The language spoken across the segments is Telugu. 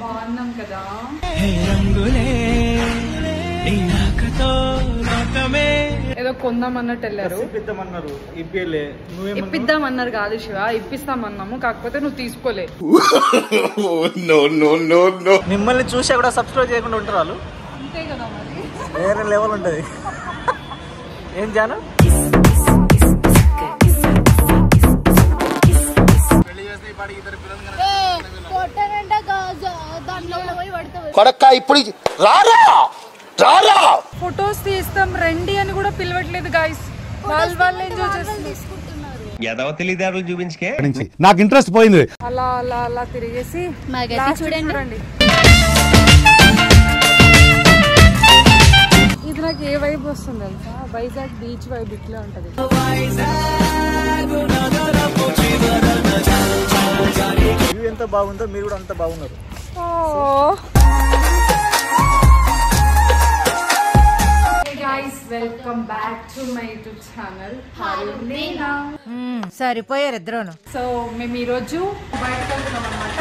బాగున్నాం కదా. ఏదో కొందామన్నట్టు వెళ్ళారు. ఇప్పిద్దామన్నారు కాదు శివ, ఇప్పిస్తామన్నాము. కాకపోతే నువ్వు తీసుకోలే. మిమ్మల్ని చూసి కూడా సబ్స్క్రైబ్ చేయకుండా ఉంటారు వాళ్ళు. అంతే కదా మరి, వేరే లెవెల్ ఉంటది. ఏం జాను కొడక్క ఇప్పుడు రారా రారా ఫొటోస్ తీస్తాం రండి అని కూడా పిలవట్లేదు గైస్. వాళ్ళు ఎంజాయ్ చేస్తున్నారు. చూపించుకే నాకు ఇంట్రెస్ట్ పోయింది. అలా అలా అలా తిరిగేసి చూడండి. ఇది నాకు ఏ వైబ్ వస్తుంది తెలుసా? వైజాగ్ బీచ్ వైబ్ ఇట్లా ఉంటది. ఎంత బాగుందో మీరు కూడా అంత బాగున్నారు. Welcome back to my YouTube channel. సరిపోయారు ఇద్దరును. సో మేము ఈరోజు బయటకు వెళ్తున్నాం అనమాట.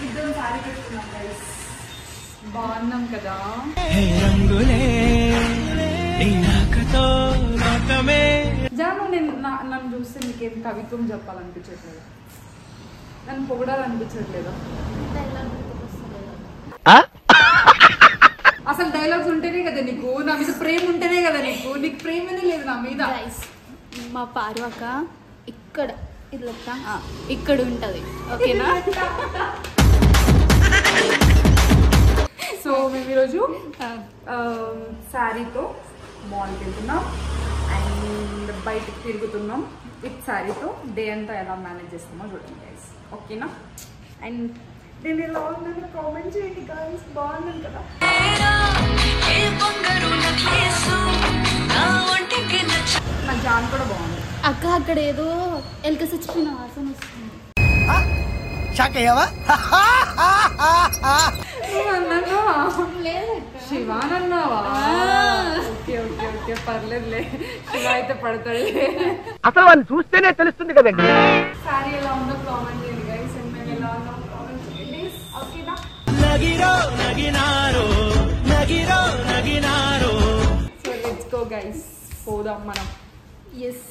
ఇద్దరు సారీ పెట్టుకున్నాం గైస్. బాగున్నాం కదా. జాను నన్ను చూస్తే నీకేం కవిత్వం చెప్పాలనిపించట్లేదు, నన్ను పొగడాలనిపించట్లేదు. అసలు డైలాగ్స్ ఉంటేనే కదా నీకు, నా మీద ప్రేమ ఉంటేనే కదా నీకు ప్రేమనే లేదు నా మీద. మా పార్వక ఇక్కడ ఇక్కడ ఉంటది, ఓకేనా? సో మేము ఈరోజు శారీతో మాల్కి వెళ్తున్నాం అండ్ బయటకు తిరుగుతున్నాం. విత్ శారీతో డే అంతా ఎలా మేనేజ్ చేస్తామో చూడండి గైస్, ఓకేనా? అండ్ నేను ఎలా ఉందని కామెంట్ చేయండి గైస్. బాగున్నాను కదా. నా జాన్ కూడా బాగుంది. అక్క అక్కడ ఏదో ఎలక చచ్చిపోయిన వాసన వస్తుంది. శివానన్నావా? ఓకే ఓకే ఓకే పర్లేదులే, శివ అయితే పడతాడు. అసలు వాళ్ళు చూస్తేనే తెలుస్తుంది కదండి. సారీ ఎలా ఉందో కామెంట్ చేయండి గైస్. అండ్ మేము ఎలా ఉన్నాం కామెంట్ చేయండి, ఓకేనా? సో లెట్స్ గో గైస్, పోదాం మనం. ఎస్,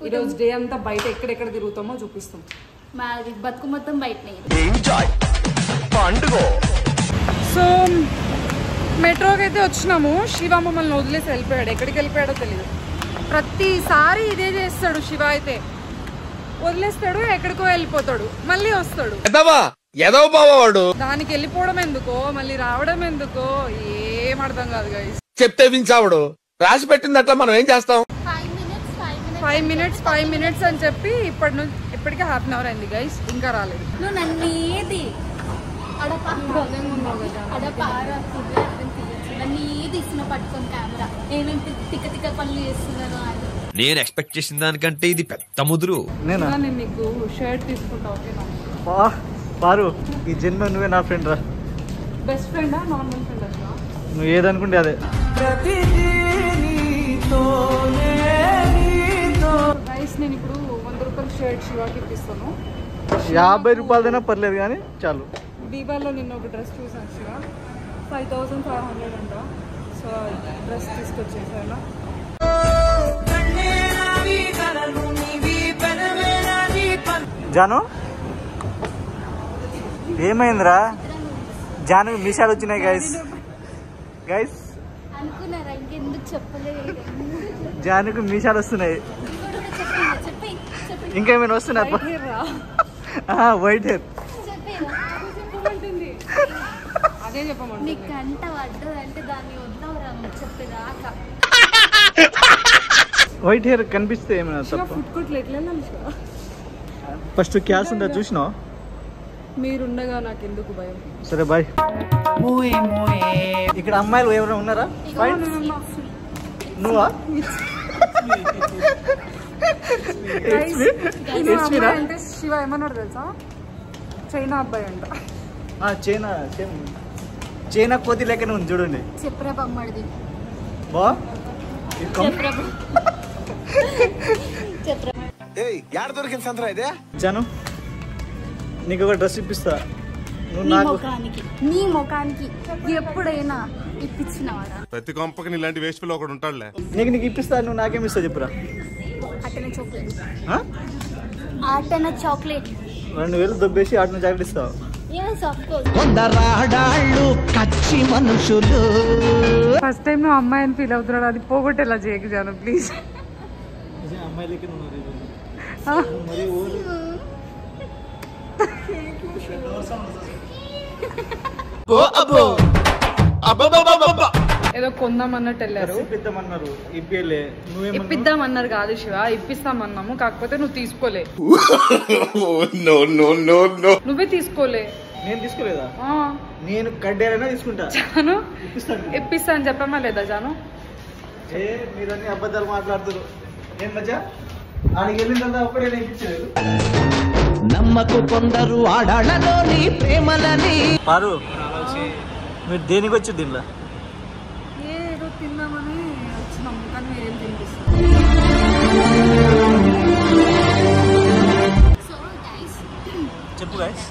ఈరోజు డే అంతా బయట ఎక్కడెక్కడ తిరుగుతామో చూపిస్తాం. మాది బతుకు మొత్తం బయటనే. సో మెట్రోకి అయితే వచ్చినాము. శివ మమ్మల్ని వదిలేసి వెళ్ళిపోయాడు. ఎక్కడికి వెళ్ళిపోయాడో తెలియదు. ప్రతిసారి ఇదే చేస్తాడు శివ. అయితే వదిలేస్తాడు, ఎక్కడికో వెళ్ళిపోతాడు, మళ్ళీ వస్తాడు. దానికి వెళ్ళిపోవడం ఎందుకో మళ్ళీ రావడం ఎందుకో ఏం అర్థం కాదు గైస్. చెప్తే వించావుడు రాసి పెట్టింది అట్లా మనం ఏం చేస్తాం. 5 minutes అని చెప్పి ఇప్పటికే ½ hour అయింది గైస్, ఇంకా రాలేదు. నువ్వు నన్నేది నన్నేది ఇస్తున్నా పట్టుకొని కెమెరా, ఏమేమి తిక్క తిక్క పనులు చేస్తున్నారు అని. నేను ఎక్స్పెక్ట్ చేసిన దానికంటే ఇది పెద్ద ముదురు. నేను నీకు షర్ట్ తీసుకుంటా, ఓకేనా? పారు, ఈ జన్మ నువ్వే నా ఫ్రెండ్ రా. బెస్ట్ ఫ్రెండా నార్మల్ ఫ్రెండ్? నువ్వు ఏదనుకుంటే అదే. గైస్ నేను ఇప్పుడు 100 రూపాయల షర్ట్ శివాకి ఇప్పిస్తాను. 50 రూపాయలైనా పర్లేదు కానీ చాలు. బీబార్లో నిన్న ఒక డ్రెస్ చూసాను శివ, 5500 అంట. So dress తీసుకొచ్చేసాను. జాను ఏమైందిరా? జాను మిషాలు వచ్చినాయి గైస్. అనుకున్నారా? ఇంకెందుకు చెప్పలేదు? జానుకు మీషాలు వస్తున్నాయి. ఇంకేమైనా వస్తున్నాయి? White hair. అదే చెప్పమండి. నీకు అంట పడ్డదంటే దాన్ని వద్దావురా చెప్పేదాకా. వైట్ హెయిర్ కనిపిస్తే ఏమైనా తప్ప? ఫుడ్ కోర్ట్లో ఎట్లా ఫస్ట్ క్యాష్ ఉందా చూసినావు? మీరుండగా నాకు ఎందుకు భయం. సరే బాయ్. ఇక్కడ అమ్మాయిలు ఎవరైనా ఉన్నారా? నువ్వా? అంటే శివ ఏమన్నాడు తెలుసా? చైనా అబ్బాయి అంట. చైనా కోతి లెక్కనే ఉంది చూడండి. చెప్పరా బొమ్మడిది బా. దొరికింది సంతరా ఇదే. జాను నీకు ఒక డ్రెస్ ఇప్పిస్తా, నీ ముఖానికి ఎప్పుడైనా ఇప్పించినవారా? ప్రతి కొంపకి ఇలాంటి వేస్ట్ పిల్ల ఒకడు ఉంటాడులే. నీకు ఇప్పిస్తా, నువ్వు నాకేమి ఇస్తావు చెప్పురా. అటన చాక్లెట్. అటన చాక్లెట్ 2000 దొబ్బేసి అటన చాక్లెట్ ఇస్తావు. ఫస్ట్ టైం నువ్వు అమ్మాయిని ఫీల్ అవుతున్నాడు, అది పోగొట్టేలా చేయకు జాను ప్లీజ్. అమ్మాయిలకి ఏదో కొందామన్నట్టు వెళ్ళారు. ఇప్పిద్దామన్నారు కాదు శివ, ఇప్పిస్తామన్నాము. కాకపోతే నువ్వు తీసుకోలే. నువ్వే తీసుకోలే. నేను తీసుకోలేదా? నేను కడ్డేరైనా తీసుకుంటా. జాను ఇప్పిస్తా అని చెప్పమా లేదా జాను? మీరన్నీ అబద్ధాలు మాట్లాడుతున్నారు. ఏం మజా? ఆడికి వెళ్ళిన తర్వాత ఒక్కడే ఇప్పించలేదు. నమ్మకు కొందరు ఆడాళ్ళలోని ప్రేమలని. పారు, మీరు దేనికి వచ్చి దీనిలో? ఏదో తిన్నామని వచ్చినాము, కానీ మీరేం తినిపిస్తాం. చెప్పు గైస్.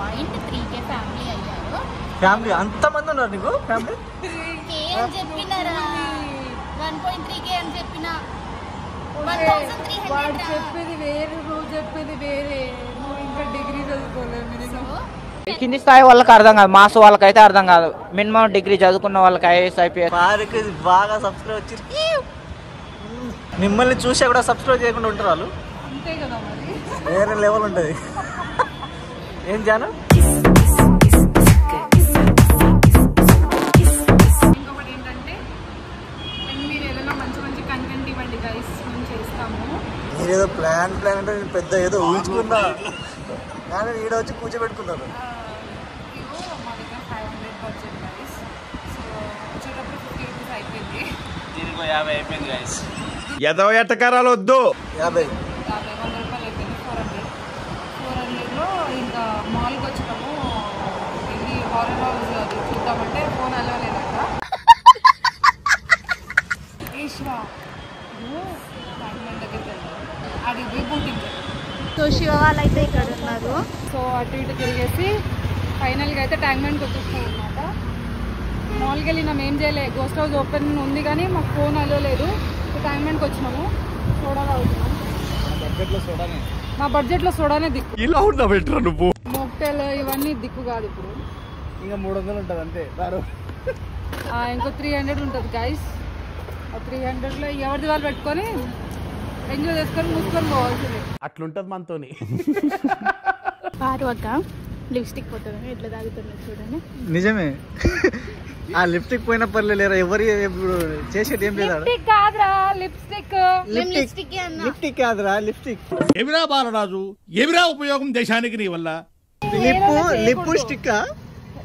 1.3K ఫ్యామిలీ అయ్యారు. ఫ్యామిలీ అంతమంది ఉన్నారు నీకు? ఫ్యామిలీ ఏం చెప్పినారా? 1.3K అని చెప్పిన. 1300 వాడు చెప్పేది వేరే, నువ్వు చెప్పేది వేరే. నువ్వు ఇంకా డిగ్రీ చదువుకోలేదు. కింది స్థాయి వాళ్ళకి అర్థం కాదు, మాస్ వాళ్ళకైతే అర్థం కాదు. మినిమం డిగ్రీ చదువుకున్న వాళ్ళకి ఐఏఎస్ ఐపీఎస్. బాగా సబ్స్క్రైబ్ వచ్చి మిమ్మల్ని చూసా కూడా సబ్స్క్రైబ్ చేయకుండా ఉంటారు వాళ్ళు. అంతే కదా మరి, వేరే లెవెల్ ఉంటుంది. ఏం జాను? ఇంకొకటి ఏంటంటే, మీరు ఏదైనా మంచి మంచి కంటెంట్ ఇవ్వండి గైస్, మేము చేస్తాము. మీరేదో ప్లాన్ అంటే నేను పెద్ద ఏదో ఊహించుకున్నా, కానీ ఈడ వచ్చి కూర్చోబెట్టుకున్నారు. మా దగ్గర 500 బడ్జెట్ గైస్. సో వచ్చేటప్పుడు 50 రూపీస్ అయిపోయింది. దీనికి 50 అయిపోయింది గైస్. ఎదో ఎట్టకారాలు వద్దు. 50 100 రూపాయలు అయిపోయింది. 400లో ఇంకా మాల్కి వచ్చినాము. ఇది హారర్ హౌస్ అది చూద్దామంటే ఫోన్ అలవలేదంట. ఈశ్వా దగ్గరికి వెళ్ళారు, అది పోయి బూటింగ్. సో శివ వాళ్ళైతే ఇక్కడ ఉన్నారు. సో అటు ఇటు తిరిగేసి ఫైనల్గా అయితే ట్యాంక్ బండ్కి వచ్చేస్తాం అనమాట. మాల్కి వెళ్ళినాం, ఏం చేయలే. గోస్ట్ హౌస్ ఓపెన్ ఉంది కానీ మాకు ఫోన్ అలవలేదు. సో ట్యాంక్ బండ్కి వచ్చినాము. సోడా తాగుతున్నాం. మా బడ్జెట్లో సోడానే దిక్కు. ఇలా ఉన్నా పెట్టరా నువ్వు? మోక్టైల్ ఇవన్నీ దిక్కు కాదు. ఇప్పుడు ఇంకా 300 ఉంటుంది అంతే. ఇంకో 300 ఉంటుంది గైస్. ఆ 300లో ఎవరిది వాళ్ళు పెట్టుకొని ఎంజాయ్ చేసుకొని మూసుకొని పోవాల్సింది. అట్లుంటది మనతోని. పారు అక్క లిప్స్టిక్ పోతుంది, ఎట్లా తాగుతుంది చూడండి. నిజమే, ఆ లిప్స్టిక్ పోయిన పర్లేరా, ఎవరు చేసేది ఏం లేదా? లిప్స్టిక్ కాదురా, లిప్స్టిక్. లిప్స్టిక్ కాదురా, లిప్స్టిక్. ఎవిరా బాలరాజు, ఎవిరా ఉపయోగం దేశానికి నీ వల్ల? Lip stick.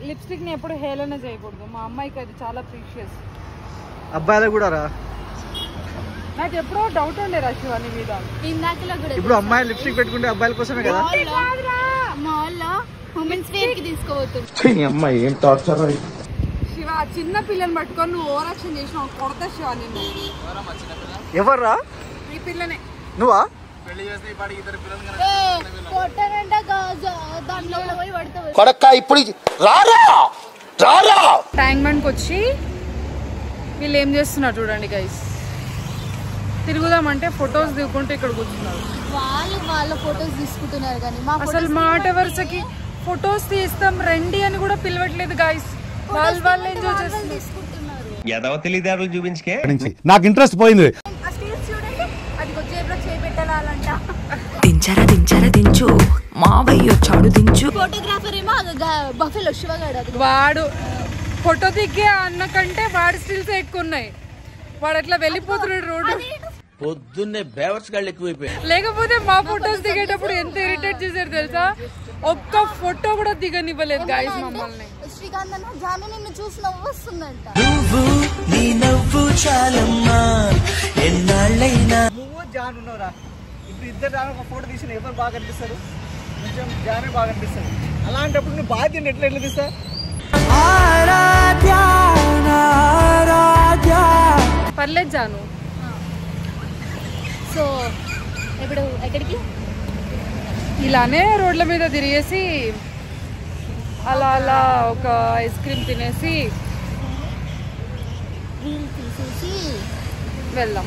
లిప్స్టిక్ ని ఎప్పుడు హేళన చేయకూడదు. మా అమ్మాయికి అది చాలా ప్రీషియస్. అబ్బాయిలకు కూడా రా. నాకు ఎప్పుడో డౌట్ ఉండే శివాని మీద. ఇప్పుడు అమ్మాయి లిప్స్టిక్ పెట్టుకుంటే అబ్బాయిల కోసమే కదా. మాల్లో ఉమెన్స్ వేర్ కి తీసుకోబోతుంది. శివ చిన్న పిల్లని పట్టుకొని నువ్వు ఓవర్ యాక్షన్ చేసినావు, కొడతా శివ నిన్ను. ఎవర్రా? ఈ పిల్లనే. నువ్వా? కొడక్క ఇప్పుడు రారా రారా. ట్యాంక్ బండ్కి వచ్చి వీళ్ళు ఏం చేస్తున్నారు చూడండి గైస్. తిరుగుదామంటే ఫొటోస్ దిగుకుంటూ ఇక్కడ కూర్చున్నారు. వాళ్ళ ఫొటోస్ తీసుకుంటున్నారు కానీ అసలు మాట వరుసకి ఫొటోస్ తీస్తాం రండి అని కూడా పిలవట్లేదు గైస్. వాళ్ళు ఎంజాయ్ చేస్తున్నారు. ఎదవ తెలివితేటలు చూపించుకే నాకు ఇంట్రెస్ట్ పోయింది. దించరా దించు, మావయ్య వచ్చాడు దించు. ఫోటోగ్రాఫర్ ఏమో బఫెలో శివగాడు. వాడు ఫోటో దిగే అన్న కంటే వాడి స్టిల్స్ ఎక్కువ ఉన్నాయి. వాడు అట్లా వెళ్ళిపోతున్నాడు రోడ్డు. పొద్దున్నే బేవర్స్ గాళ్ళు ఎక్కువైపోయాయి. లేకపోతే మా ఫొటోస్ దిగేటప్పుడు ఎంత ఇరిటేట్ చేశారు తెలుసా? ఒక్క ఫోటో కూడా దిగనివ్వలేదు గాయస్ మమ్మల్ని. శ్రీకాంత్ అన్న జాను నిన్ను చూసి నవ్వు వస్తుందంట. నువ్వు జాన్ ఉన్నావురా. ఇప్పుడు ఇద్దరు జాను ఒక ఫోటో తీసిన ఎవరు బాగా కనిపిస్తారు? కొంచెం జానే బాగా కనిపిస్తుంది. అలాంటప్పుడు నువ్వు బాగా తిండి ఎట్లా తీస్తా? పర్లేదు జాను. సో ఇప్పుడు ఎక్కడికి? ఇలానే రోడ్ల మీద తిరిగేసి అలా అలా ఒక ఐస్ క్రీమ్ తినేసి రీల్ తీసేసి వెళ్దాం.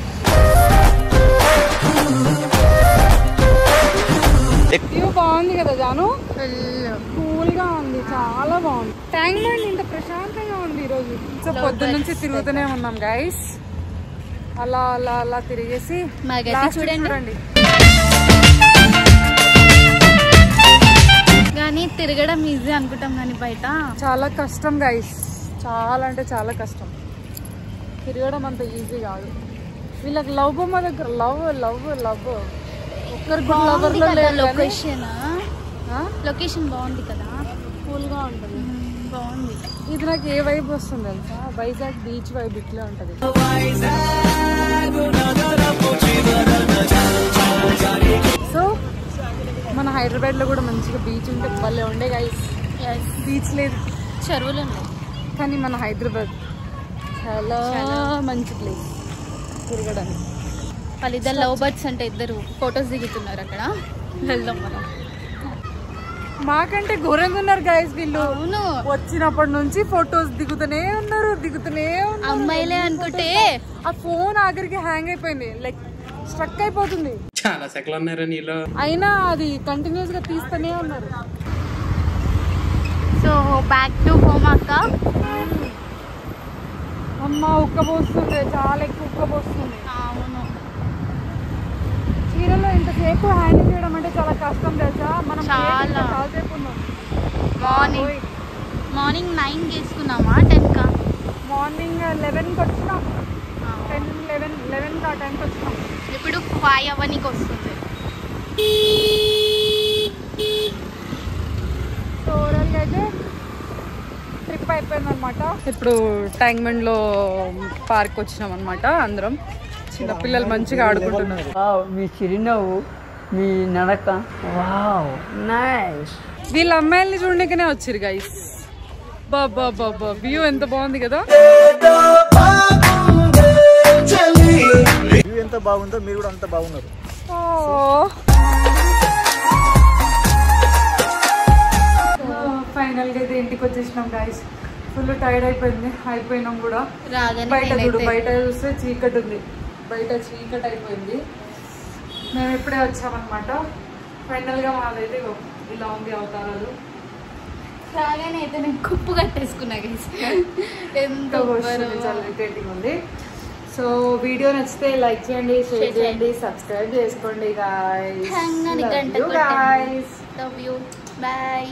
వ్యూ బాగుంది కదా జాను, కూల్ గా ఉంది, చాలా బాగుంది. ట్యాంక్ బండ్ ఇంత ప్రశాంతంగా ఉంది ఈరోజు. సో పొద్దున్న నుంచి తిరుగుతూనే ఉన్నాం గైస్, అలా అలా అలా తిరిగేసి చూడండి. కానీ తిరగడం ఈజీ అనుకుంటాం కానీ బయట చాలా కష్టం గైస్, చాలా అంటే చాలా కష్టం. తిరగడం అంత ఈజీ కాదు. వీళ్ళకి లవ్ బొమ్మ దగ్గర లవ్ లవ్ లవ్ ఒక్కరికి లొకేషన్ బాగుంది కదా, కూల్ గా ఉంటుంది, బాగుంది. ఇది నాకు ఏ వైబ్ వస్తుంది తెలుసా, వైజాగ్ బీచ్ వైబ్ ఇట్లా ఉంటది. సో మన హైదరాబాద్ లో కూడా మంచిగా బీచ్ ఉంటే భలే ఉండే గైస్. బీచ్ లేదు, చెరువులు ఉన్నాయి, కానీ మన హైదరాబాద్ చాలా మంచి ప్లేస్ తిరగడానికి. వాళ్ళిద్దరు లవ్ బర్డ్స్ అంటే ఇద్దరు ఫొటోస్ దిగుతున్నారు అక్కడ, వెళ్దాం మనం. మాకంటే ఘోరంగా ఉన్నారు గైస్ వీళ్ళు. అవును, వచ్చినప్పటి నుంచి ఫొటోస్ దిగుతూనే ఉన్నారు. అమ్మాయిలే అనుకుంటే ఆ ఫోన్ ఆఖరికి హ్యాంగ్ అయిపోయింది, లైక్ స్ట్రక్ అయిపోతుంది. చాలా సెకలు ఉన్నారు నీలో, అయినా అది కంటిన్యూస్ గా తీస్తూనే ఉన్నారు. సో బ్యాక్ టు హోమ్ అక్క. అమ్మ ఉక్కబోస్తుంది, చాలా ఎక్కువ ఉక్కబోస్తుంది. అవును, చీరలో ఇంతసేపు హ్యాండిల్ చేయడం అంటే చాలా కష్టం తెలుసా. మనం చాలాసేపు ఉన్నాం. మార్నింగ్ 9 తీసుకున్నామా 10కా? మార్నింగ్ 11కి వచ్చినాం, 11కి ఆ టైంకి వచ్చినాం. ఇప్పుడు 5 అవ్వనికి వస్తుంది. సో ఓవరాల్గా అయితే ట్రిప్ అయిపోయింది అనమాట. ఇప్పుడు ట్యాంక్ బండ్ లో పార్క్ వచ్చినాం అనమాట. అందరం చిన్నపిల్లలు మంచిగా ఆడుకుంటున్నారు. మీ చిరునవ్వు, మీ నడక, వావ్ నైస్. వీళ్ళ అమ్మాయిల్ని చూడడానికనే వచ్చారు గైస్. బాబా బాబా వ్యూ ఎంత బాగుంది కదా. వ్యూ ఎంత బాగుందో మీరు కూడా అంత బాగున్నారు. ఫైనల్ గా అయితే ఇంటికి వచ్చేసినాం గైస్. ఫుల్ టైర్డ్ అయిపోయినాం కూడా. బయట చూస్తే చీకటి ఉంది, బయట చీకటి అయిపోయింది. మేము ఇప్పుడే వచ్చామన్నమాట. ఫైనల్ గా మాదైతే ఇలా ఉంది అవతారాలు. రాగానే అయితే నేను కుప్పు కట్టేసుకున్నా గైస్, ఎంత చాలా ఇరిటేటింగ్ ఉంది. సో వీడియో నచ్చితే లైక్ చేయండి, షేర్ చేయండి, సబ్స్క్రైబ్ చేసుకోండి గైస్. గంట గైస్ లవ్ యూ, బాయ్.